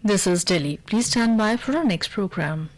This is Delhi. Please stand by for our next program.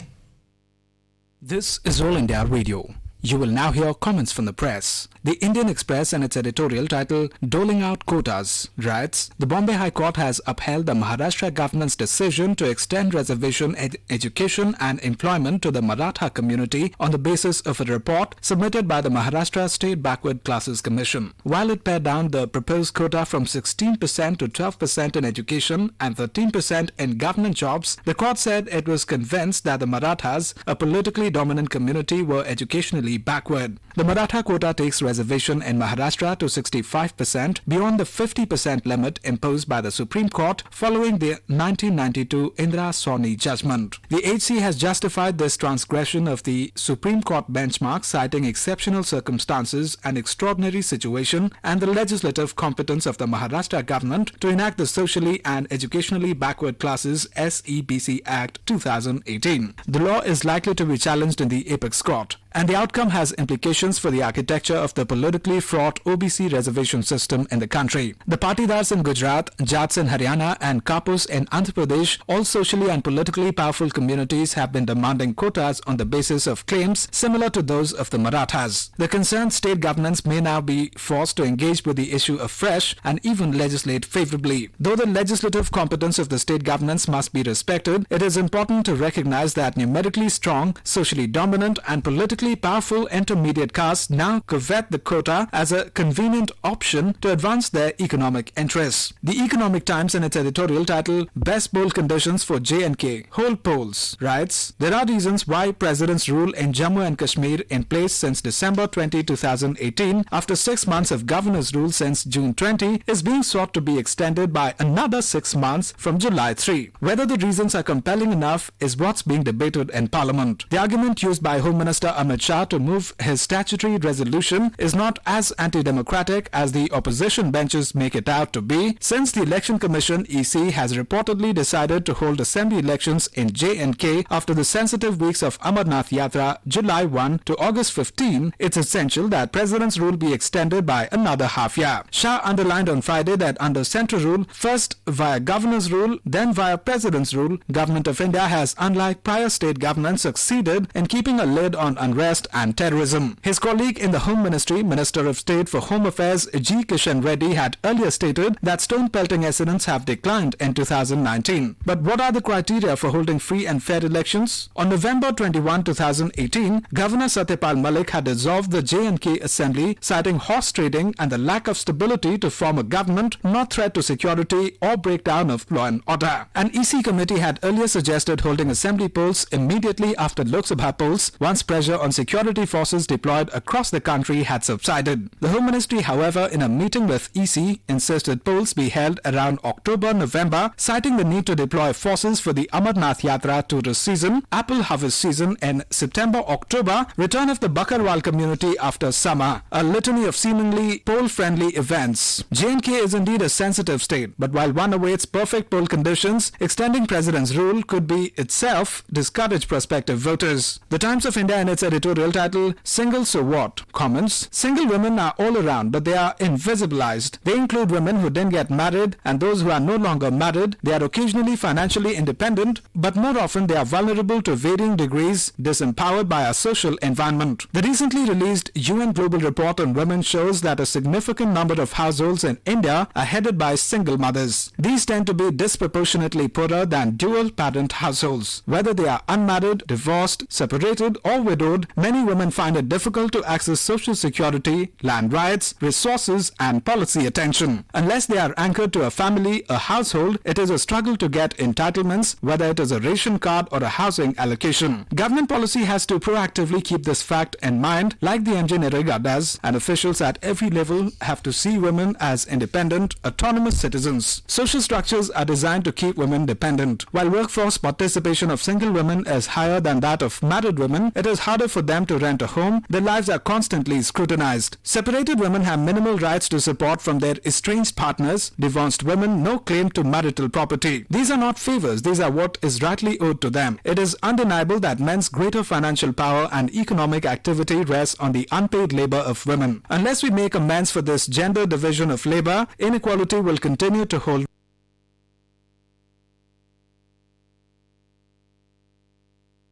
This is All India Radio. You will now hear comments from the press. The Indian Express and its editorial title, Doling Out Quotas, writes, the Bombay High Court has upheld the Maharashtra government's decision to extend reservation education and employment to the Maratha community on the basis of a report submitted by the Maharashtra State Backward Classes Commission. While it pared down the proposed quota from 16% to 12% in education and 13% in government jobs, the court said it was convinced that the Marathas, a politically dominant community, were educationally backward. The Maratha quota takes reservation in Maharashtra to 65% beyond the 50% limit imposed by the Supreme Court following the 1992 Indira Sawhney judgment. The HC has justified this transgression of the Supreme Court benchmark, citing exceptional circumstances and extraordinary situation and the legislative competence of the Maharashtra government to enact the Socially and Educationally Backward Classes SEBC Act 2018. The law is likely to be challenged in the apex court, and the outcome has implications for the architecture of the politically fraught OBC reservation system in the country. The Patidars in Gujarat, Jats in Haryana and Kapus in Andhra Pradesh, all socially and politically powerful communities, have been demanding quotas on the basis of claims similar to those of the Marathas. The concerned state governments may now be forced to engage with the issue afresh and even legislate favorably. Though the legislative competence of the state governments must be respected, it is important to recognize that numerically strong, socially dominant and politically powerful intermediate castes now covet the quota as a convenient option to advance their economic interests. The Economic Times, in its editorial title, Best Poll Conditions for J&K, Whole Polls, writes, there are reasons why President's rule in Jammu and Kashmir, in place since December 20, 2018, after 6 months of Governor's rule since June 20, is being sought to be extended by another 6 months from July 3. Whether the reasons are compelling enough is what's being debated in Parliament. The argument used by Home Minister Amit Shah to move his statutory resolution is not as anti-democratic as the opposition benches make it out to be, since the Election Commission EC has reportedly decided to hold assembly elections in J&K after the sensitive weeks of Amarnath Yatra, July 1 to August 15. It's essential that President's rule be extended by another half year. Shah underlined on Friday that under central rule, first via Governor's rule, then via President's rule, Government of India has, unlike prior state governments, succeeded in keeping a lid on unrest and terrorism. His colleague in the Home Ministry, Minister of State for Home Affairs G. Kishan Reddy, had earlier stated that stone pelting incidents have declined in 2019. But what are the criteria for holding free and fair elections? On November 21, 2018, Governor Satyapal Malik had dissolved the J&K Assembly, citing horse trading and the lack of stability to form a government, not threat to security or breakdown of law and order. An EC committee had earlier suggested holding assembly polls immediately after Lok Sabha polls, once pressure on security forces deployed across the country had subsided. The Home Ministry, however, in a meeting with EC, insisted polls be held around October-November, citing the need to deploy forces for the Amarnath Yatra tourist season, apple harvest season in September-October, return of the Bakarwal community after summer, a litany of seemingly poll-friendly events. J&K is indeed a sensitive state, but while one awaits perfect poll conditions, extending President's rule could be itself discourage prospective voters. The Times of India, in its editorial title, Single So What, comments, single women are all around, but they are invisibilized. They include women who didn't get married and those who are no longer married. They are occasionally financially independent, but more often they are vulnerable to varying degrees, disempowered by our social environment. The recently released UN Global Report on Women shows that a significant number of households in India are headed by single mothers. These tend to be disproportionately poorer than dual-parent households. Whether they are unmarried, divorced, separated or widowed, many women find it difficult to access social security, land rights, resources and policy attention. Unless they are anchored to a family, a household, it is a struggle to get entitlements, whether it is a ration card or a housing allocation. Government policy has to proactively keep this fact in mind, like the MJ Narega does, and officials at every level have to see women as independent, autonomous citizens. Social structures are designed to keep women dependent. While workforce participation of single women is higher than that of married women, it is harder for them to rent a home. Their lives are constantly scrutinized. Separated women have minimal rights to support from their estranged partners. Divorced women no claim to marital property. These are not favors, these are what is rightly owed to them. It is undeniable that men's greater financial power and economic activity rests on the unpaid labor of women. Unless we make amends for this gender division of labor, inequality will continue to hold